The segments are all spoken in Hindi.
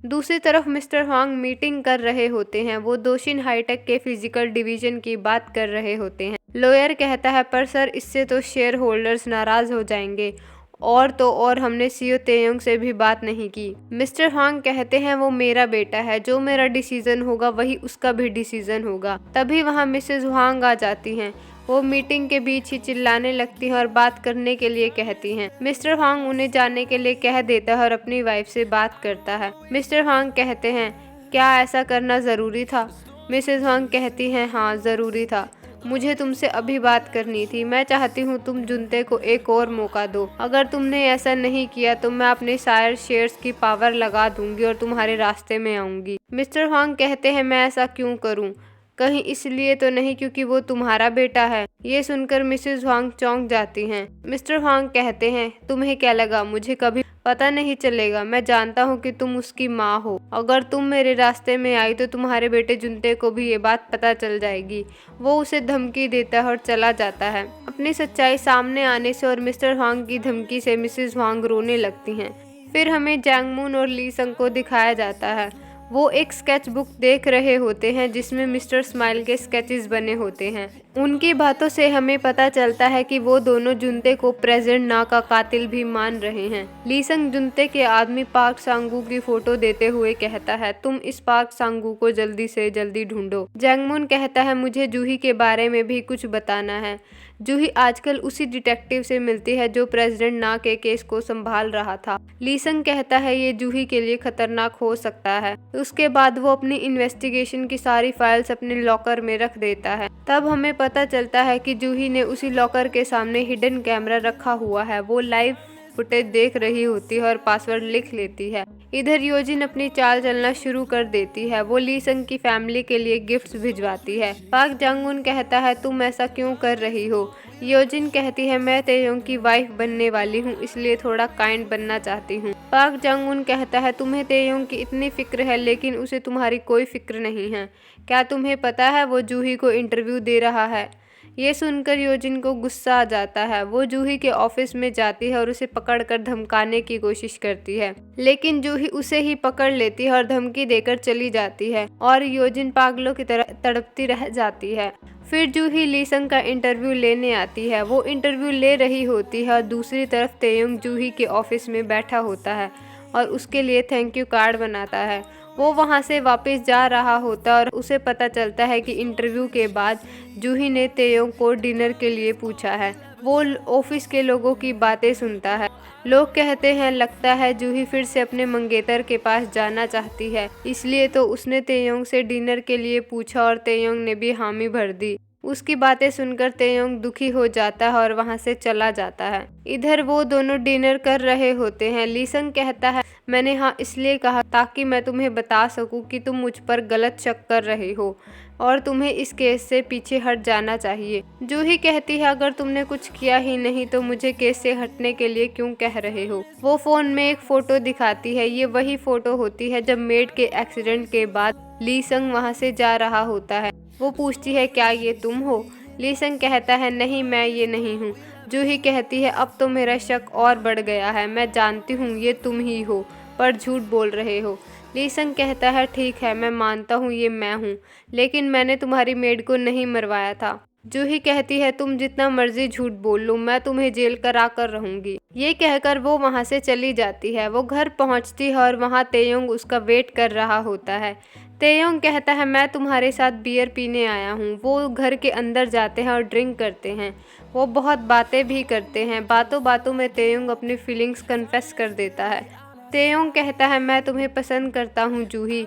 दूसरी तरफ मिस्टर हुआंग मीटिंग कर रहे होते हैं। वो दोशिन हाईटेक के फिजिकल डिवीजन की बात कर रहे होते हैं। लॉयर कहता है पर सर इससे तो शेयर होल्डर्स नाराज हो जाएंगे, और तो और हमने सीईओ तेयोंग से भी बात नहीं की। मिस्टर हुआंग कहते हैं वो मेरा बेटा है, जो मेरा डिसीजन होगा वही उसका भी डिसीजन होगा। तभी वहाँ मिसेस हुआंग आ जाती हैं। वो मीटिंग के बीच ही चिल्लाने लगती हैं और बात करने के लिए कहती हैं। मिस्टर हुआंग उन्हें जाने के लिए कह देता है और अपनी वाइफ से बात करता है। मिस्टर हुआंग कहते हैं क्या ऐसा करना ज़रूरी था? मिसेस हुआंग कहती हैं हाँ ज़रूरी था, मुझे तुमसे अभी बात करनी थी। मैं चाहती हूँ तुम जुनते को एक और मौका दो। अगर तुमने ऐसा नहीं किया तो मैं अपने सारे शेयर्स की पावर लगा दूंगी और तुम्हारे रास्ते में आऊंगी। मिस्टर हुआंग कहते हैं मैं ऐसा क्यों करूँ? कहीं इसलिए तो नहीं क्योंकि वो तुम्हारा बेटा है? ये सुनकर मिसेस हुआंग चौंक जाती हैं। मिस्टर हुआंग कहते हैं तुम्हें क्या लगा मुझे कभी पता नहीं चलेगा? मैं जानता हूँ कि तुम उसकी माँ हो। अगर तुम मेरे रास्ते में आई तो तुम्हारे बेटे जुनते को भी ये बात पता चल जाएगी। वो उसे धमकी देता है और चला जाता है। अपनी सच्चाई सामने आने से और मिस्टर हुआंग की धमकी से मिसेस हुआंग रोने लगती हैं। फिर हमें जैंगमून और ली संग को दिखाया जाता है। वो एक स्केच बुक देख रहे होते हैं जिसमें मिस्टर स्माइल के स्केचेस बने होते हैं। उनकी बातों से हमें पता चलता है कि वो दोनों जुनते को प्रेजेंट ना का कातिल भी मान रहे हैं। ली संग जुनते के आदमी पार्क सांगू की फोटो देते हुए कहता है तुम इस पार्क सांगू को जल्दी से जल्दी ढूंढो। जैंगमून कहता है मुझे जूही के बारे में भी कुछ बताना है। जूही आजकल उसी डिटेक्टिव से मिलती है जो प्रेसिडेंट ना के केस को संभाल रहा था। ली संग कहता है ये जूही के लिए खतरनाक हो सकता है। उसके बाद वो अपनी इन्वेस्टिगेशन की सारी फाइल्स अपने लॉकर में रख देता है। तब हमें पता चलता है कि जूही ने उसी लॉकर के सामने हिडन कैमरा रखा हुआ है। वो लाइव फुटेज देख रही होती है और पासवर्ड लिख लेती है। इधर योजिन अपनी चाल चलना शुरू कर देती है। वो ली संग की फैमिली के लिए गिफ्ट्स भिजवाती है। पाक जंगउन कहता है तुम ऐसा क्यों कर रही हो? योजिन कहती है मैं तेयोंग की वाइफ बनने वाली हूँ, इसलिए थोड़ा काइंड बनना चाहती हूँ। पाक जंगउन कहता है तुम्हें तेयोंग की इतनी फिक्र है लेकिन उसे तुम्हारी कोई फिक्र नहीं है। क्या तुम्हें पता है वो जूही को इंटरव्यू दे रहा है? ये सुनकर योजिन को गुस्सा आ जाता है। वो जूही के ऑफिस में जाती है और उसे पकड़कर धमकाने की कोशिश करती है, लेकिन जूही उसे ही पकड़ लेती है और धमकी देकर चली जाती है और योजिन पागलों की तरह तड़पती रह जाती है। फिर जूही ली संग का इंटरव्यू लेने आती है। वो इंटरव्यू ले रही होती है और दूसरी तरफ तेयोंग जूही के ऑफिस में बैठा होता है और उसके लिए थैंक यू कार्ड बनाता है। वो वहाँ से वापस जा रहा होता और उसे पता चलता है कि इंटरव्यू के बाद जूही ने तेयोंग को डिनर के लिए पूछा है। वो ऑफिस के लोगों की बातें सुनता है। लोग कहते हैं लगता है जूही फिर से अपने मंगेतर के पास जाना चाहती है, इसलिए तो उसने तेयोंग से डिनर के लिए पूछा और तेयोंग ने भी हामी भर दी। उसकी बातें सुनकर तेयोंग दुखी हो जाता है और वहां से चला जाता है। इधर वो दोनों डिनर कर रहे होते हैं। ली संग कहता है मैंने हाँ इसलिए कहा ताकि मैं तुम्हें बता सकूं कि तुम मुझ पर गलत शक कर रहे हो और तुम्हें इस केस से पीछे हट जाना चाहिए। जूही कहती है अगर तुमने कुछ किया ही नहीं तो मुझे केस से हटने के लिए क्यों कह रहे हो? वो फोन में एक फोटो दिखाती है। ये वही फोटो होती है जब मेड के एक्सीडेंट के बाद ली संग वहाँ से जा रहा होता है। वो पूछती है क्या ये तुम हो? ली संग कहता है नहीं मैं ये नहीं हूँ। जूही कहती है अब तो मेरा शक और बढ़ गया है, मैं जानती हूँ ये तुम ही हो पर झूठ बोल रहे हो। ली संग कहता है ठीक है मैं मानता हूँ ये मैं हूँ, लेकिन मैंने तुम्हारी मेड को नहीं मरवाया था। जूही कहती है तुम जितना मर्जी झूठ बोल लो, मैं तुम्हें जेल करा कर रहूंगी। ये कहकर वो वहाँ से चली जाती है। वो घर पहुँचती है और वहाँ तेयोंग उसका वेट कर रहा होता है। तेयोंग कहता है मैं तुम्हारे साथ बियर पीने आया हूँ। वो घर के अंदर जाते हैं और ड्रिंक करते हैं। वो बहुत बातें भी करते हैं। बातों बातों में तेयोंग अपनी फीलिंग्स कन्फेस कर देता है। तेयोंग कहता है मैं तुम्हें पसंद करता हूँ जूही।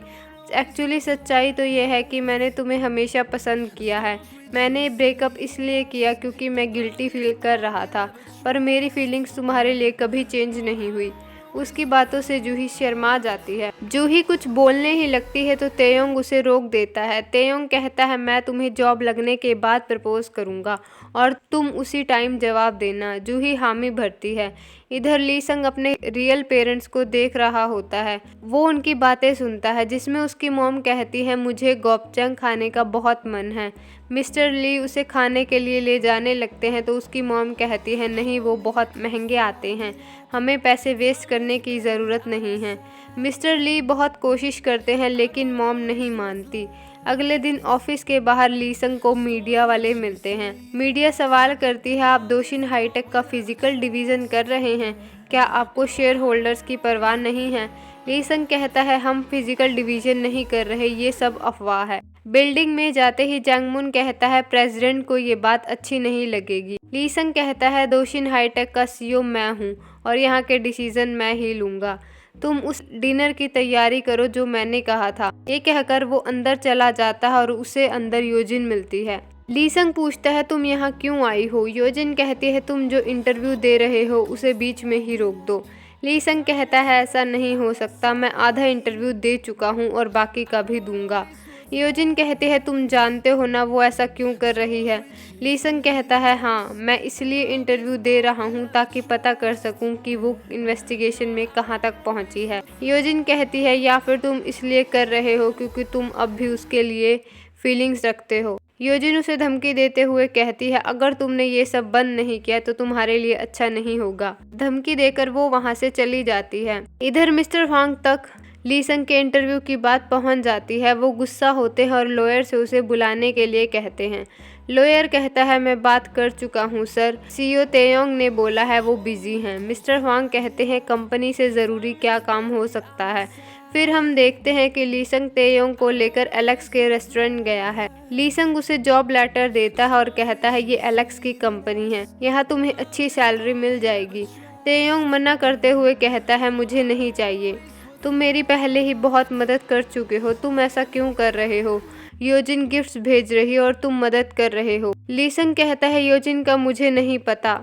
एक्चुअली सच्चाई तो ये है कि मैंने तुम्हें हमेशा पसंद किया है। मैंने ब्रेकअप इसलिए किया क्योंकि मैं गिल्टी फील कर रहा था, पर मेरी फीलिंग्स तुम्हारे लिए कभी चेंज नहीं हुई। उसकी बातों से जूही शर्मा जाती है। जूही कुछ बोलने ही लगती है तो तेयोंग उसे रोक देता है। तेयोंग कहता है मैं तुम्हें जॉब लगने के बाद प्रपोज करूंगा और तुम उसी टाइम जवाब देना। जूही हामी भरती है। इधर ली संग अपने रियल पेरेंट्स को देख रहा होता है। वो उनकी बातें सुनता है जिसमें उसकी मॉम कहती है मुझे गोपचंग खाने का बहुत मन है। मिस्टर ली उसे खाने के लिए ले जाने लगते हैं तो उसकी मॉम कहती है नहीं, वो बहुत महंगे आते हैं, हमें पैसे वेस्ट करने की ज़रूरत नहीं है। मिस्टर ली बहुत कोशिश करते हैं लेकिन मॉम नहीं मानती। अगले दिन ऑफिस के बाहर लीसंग को मीडिया वाले मिलते हैं। मीडिया सवाल करती है आप दोशिन हाईटेक का फिजिकल डिवीज़न कर रहे हैं, क्या आपको शेयर होल्डर्स की परवाह नहीं है? लीसंग कहता है हम फिजिकल डिवीज़न नहीं कर रहे, ये सब अफवाह है। बिल्डिंग में जाते ही जंगमुन कहता है प्रेसिडेंट को ये बात अच्छी नहीं लगेगी। लीसंग कहता है दोशिन हाईटेक का सीईओ मैं हूँ और यहाँ के डिसीजन मैं ही लूँगा, तुम उस डिनर की तैयारी करो जो मैंने कहा था। ये कहकर वो अंदर चला जाता है और उसे अंदर योजिन मिलती है। लीसंग पूछता है तुम यहाँ क्यों आई हो? योजिन कहती है तुम जो इंटरव्यू दे रहे हो उसे बीच में ही रोक दो। लीसंग कहता है ऐसा नहीं हो सकता, मैं आधा इंटरव्यू दे चुका हूँ और बाकी का भी दूंगा। योजिन कहते हैं तुम जानते हो ना वो ऐसा क्यों कर रही है? लीसंग कहता है हाँ, मैं इसलिए इंटरव्यू दे रहा हूँ ताकि पता कर सकूँ कि वो इन्वेस्टिगेशन में कहाँ तक पहुँची है। योजिन कहती है या फिर तुम इसलिए कर रहे हो क्योंकि तुम अब भी उसके लिए फीलिंग्स रखते हो। योजिन उसे धमकी देते हुए कहती है अगर तुमने ये सब बंद नहीं किया तो तुम्हारे लिए अच्छा नहीं होगा। धमकी देकर वो वहाँ से चली जाती है। इधर मिस्टर वांग तक लीसंग के इंटरव्यू की बात पहुंच जाती है। वो गुस्सा होते हैं और लॉयर से उसे बुलाने के लिए कहते हैं। लॉयर कहता है मैं बात कर चुका हूं सर, सीईओ तेयोंग ने बोला है वो बिजी हैं। मिस्टर वांग कहते हैं कंपनी से ज़रूरी क्या काम हो सकता है। फिर हम देखते हैं कि लीसंग तेयोंग को लेकर एलेक्स के रेस्टोरेंट गया है। लीसंग उसे जॉब लेटर देता है और कहता है ये एलेक्स की कंपनी है, यहाँ तुम्हें अच्छी सैलरी मिल जाएगी। तेयोंग मना करते हुए कहता है मुझे नहीं चाहिए, तुम मेरी पहले ही बहुत मदद कर चुके हो, तुम ऐसा क्यों कर रहे हो? योजिन गिफ्ट्स भेज रही है और तुम मदद कर रहे हो। लीसंग कहता है योजिन का मुझे नहीं पता,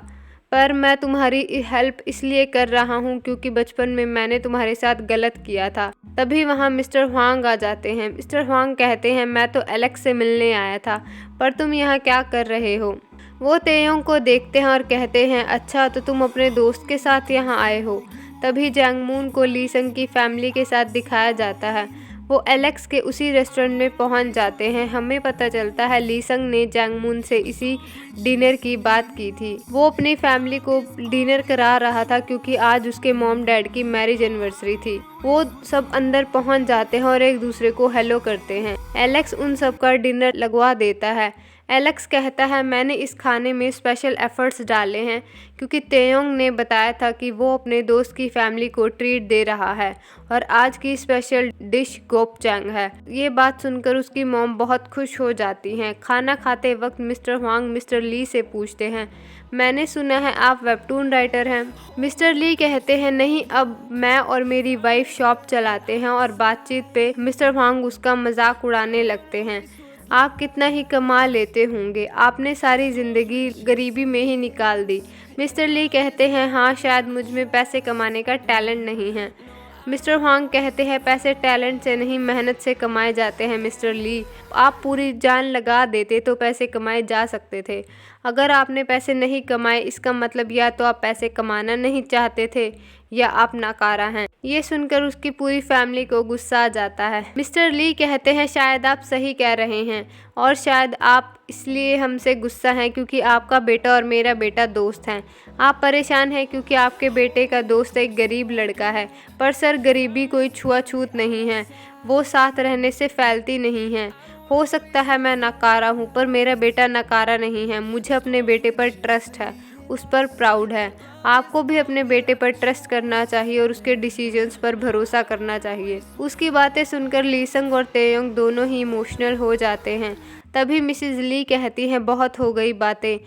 पर मैं तुम्हारी हेल्प इसलिए कर रहा हूँ क्योंकि बचपन में मैंने तुम्हारे साथ गलत किया था। तभी वहाँ मिस्टर वांग आ जाते हैं। मिस्टर वांग कहते हैं मैं तो एलेक्स से मिलने आया था, पर तुम यहाँ क्या कर रहे हो? वो तेयोंग को देखते हैं और कहते हैं अच्छा तो तुम अपने दोस्त के साथ यहाँ आए हो। तभी जंगमून को लीसंग की फैमिली के साथ दिखाया जाता है। वो एलेक्स के उसी रेस्टोरेंट में पहुंच जाते हैं। हमें पता चलता है लीसंग ने जंगमून से इसी डिनर की बात की थी। वो अपनी फैमिली को डिनर करा रहा था क्योंकि आज उसके मॉम डैड की मैरिज एनिवर्सरी थी। वो सब अंदर पहुंच जाते हैं और एक दूसरे को हेलो करते हैं। एलेक्स उन सब का डिनर लगवा देता है। एलेक्स कहता है मैंने इस खाने में स्पेशल एफर्ट्स डाले हैं क्योंकि तेयोंग ने बताया था कि वो अपने दोस्त की फैमिली को ट्रीट दे रहा है और आज की स्पेशल डिश गोपचैंग है। ये बात सुनकर उसकी मॉम बहुत खुश हो जाती हैं। खाना खाते वक्त मिस्टर वांग मिस्टर ली से पूछते हैं मैंने सुना है आप वेबटून राइटर हैं। मिस्टर ली कहते हैं नहीं, अब मैं और मेरी वाइफ शॉप चलाते हैं और बातचीत पे मिस्टर वांग उसका मजाक उड़ाने लगते हैं। आप कितना ही कमा लेते होंगे, आपने सारी ज़िंदगी गरीबी में ही निकाल दी। मिस्टर ली कहते हैं हाँ, शायद मुझ में पैसे कमाने का टैलेंट नहीं है। मिस्टर वांग कहते हैं पैसे टैलेंट से नहीं मेहनत से कमाए जाते हैं मिस्टर ली, आप पूरी जान लगा देते तो पैसे कमाए जा सकते थे। अगर आपने पैसे नहीं कमाए इसका मतलब या तो आप पैसे कमाना नहीं चाहते थे या आप नाकारा हैं। ये सुनकर उसकी पूरी फैमिली को गुस्सा आ जाता है। मिस्टर ली कहते हैं शायद आप सही कह रहे हैं और शायद आप इसलिए हमसे गुस्सा हैं क्योंकि आपका बेटा और मेरा बेटा दोस्त हैं। आप परेशान हैं क्योंकि आपके बेटे का दोस्त एक गरीब लड़का है, पर सर गरीबी कोई छुआछूत नहीं है, वो साथ रहने से फैलती नहीं है। हो सकता है मैं नाकारा हूँ पर मेरा बेटा नाकारा नहीं है, मुझे अपने बेटे पर ट्रस्ट है, उस पर प्राउड है। आपको भी अपने बेटे पर ट्रस्ट करना चाहिए और उसके डिसीजंस पर भरोसा करना चाहिए। उसकी बातें सुनकर लीसंग और तेयोंग दोनों ही इमोशनल हो जाते हैं। तभी मिसेस ली कहती हैं बहुत हो गई बातें,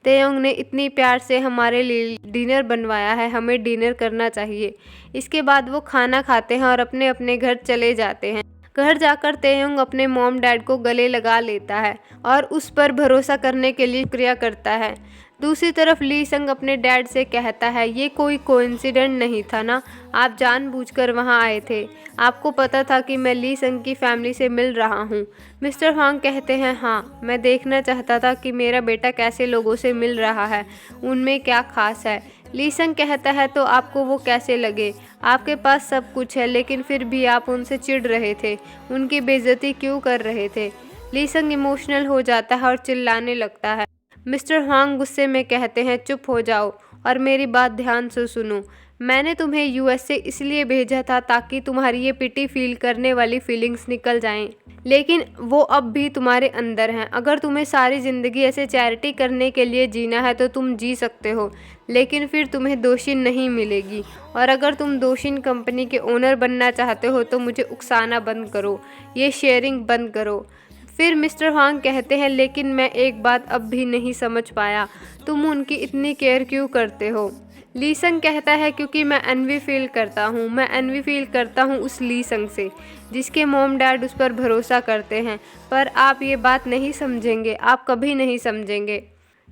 तेयोंग ने इतनी प्यार से हमारे लिए डिनर बनवाया है, हमें डिनर करना चाहिए। इसके बाद वो खाना खाते हैं और अपने अपने घर चले जाते हैं। घर जाकर तेयोंग अपने मॉम डैड को गले लगा लेता है और उस पर भरोसा करने के लिए शुक्रिया करता है। दूसरी तरफ लीसंग अपने डैड से कहता है ये कोई कोइंसिडेंट नहीं था ना, आप जानबूझकर वहाँ आए थे, आपको पता था कि मैं लीसंग की फैमिली से मिल रहा हूँ। मिस्टर वांग कहते हैं हाँ, मैं देखना चाहता था कि मेरा बेटा कैसे लोगों से मिल रहा है, उनमें क्या खास है। लीसंग कहता है तो आपको वो कैसे लगे? आपके पास सब कुछ है लेकिन फिर भी आप उनसे चिढ़ रहे थे, उनकी बेइज्जती क्यों कर रहे थे? लीसंग इमोशनल हो जाता है और चिल्लाने लगता है। मिस्टर हुआंग गुस्से में कहते हैं, चुप हो जाओ और मेरी बात ध्यान से सुनो। मैंने तुम्हें यूएस से इसलिए भेजा था ताकि तुम्हारी ये पिटी फील करने वाली फीलिंग्स निकल जाएं, लेकिन वो अब भी तुम्हारे अंदर हैं। अगर तुम्हें सारी ज़िंदगी ऐसे चैरिटी करने के लिए जीना है तो तुम जी सकते हो, लेकिन फिर तुम्हें दोषी नहीं मिलेगी। और अगर तुम दोषिन कंपनी के ओनर बनना चाहते हो तो मुझे उकसाना बंद करो, ये शेयरिंग बंद करो। फिर मिस्टर हुआंग कहते हैं, लेकिन मैं एक बात अब भी नहीं समझ पाया, तुम उनकी इतनी केयर क्यों करते हो? लीसंग कहता है, क्योंकि मैं एनवी फील करता हूँ। मैं एनवी फील करता हूँ उस लीसंग से जिसके मॉम डैड उस पर भरोसा करते हैं। पर आप ये बात नहीं समझेंगे, आप कभी नहीं समझेंगे।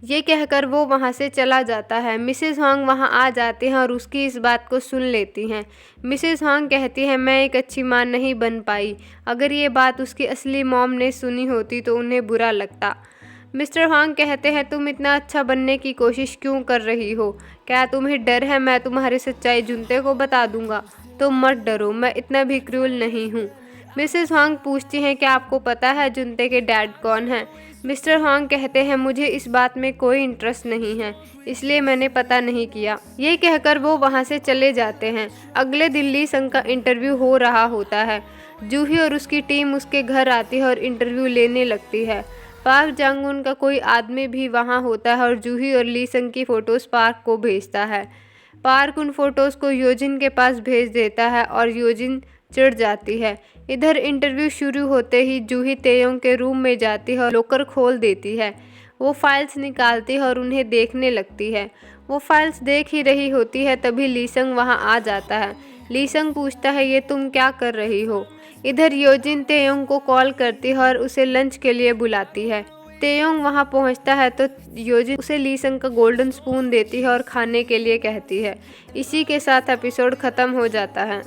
ये कहकर वो वहाँ से चला जाता है। मिसेस हुआंग वहाँ आ जाती हैं और उसकी इस बात को सुन लेती हैं। मिसेस हुआंग कहती है, मैं एक अच्छी माँ नहीं बन पाई। अगर ये बात उसकी असली मॉम ने सुनी होती तो उन्हें बुरा लगता। मिस्टर हुआंग कहते हैं, तुम इतना अच्छा बनने की कोशिश क्यों कर रही हो? क्या तुम्हें डर है मैं तुम्हारी सच्चाई जुनते को बता दूंगा? तो मत डरो, मैं इतना भी क्रूल नहीं हूँ। मिसेस हुआंग पूछती हैं, क्या आपको पता है जुनते के डैड कौन हैं? मिस्टर हुआंग कहते हैं, मुझे इस बात में कोई इंटरेस्ट नहीं है, इसलिए मैंने पता नहीं किया। ये कहकर वो वहाँ से चले जाते हैं। अगले दिन लीसंग का इंटरव्यू हो रहा होता है। जूही और उसकी टीम उसके घर आती है और इंटरव्यू लेने लगती है। पार्क जांगुन का कोई आदमी भी वहाँ होता है और जूही और लीसंग की फ़ोटोज़ पार्क को भेजता है। पार्क उन फ़ोटोज़ को योजिन के पास भेज देता है और योजिन चिढ़ जाती है। इधर इंटरव्यू शुरू होते ही जूही तेयोंग के रूम में जाती है और लॉकर खोल देती है। वो फाइल्स निकालती है और उन्हें देखने लगती है। वो फाइल्स देख ही रही होती है तभी लीसंग वहाँ आ जाता है। लीसंग पूछता है, ये तुम क्या कर रही हो? इधर योजिन तेयोंग को कॉल करती है और उसे लंच के लिए बुलाती है। तेयोंग वहाँ पहुँचता है तो योजिन उसे लीसंग का गोल्डन स्पून देती है और खाने के लिए कहती है। इसी के साथ एपिसोड ख़त्म हो जाता है।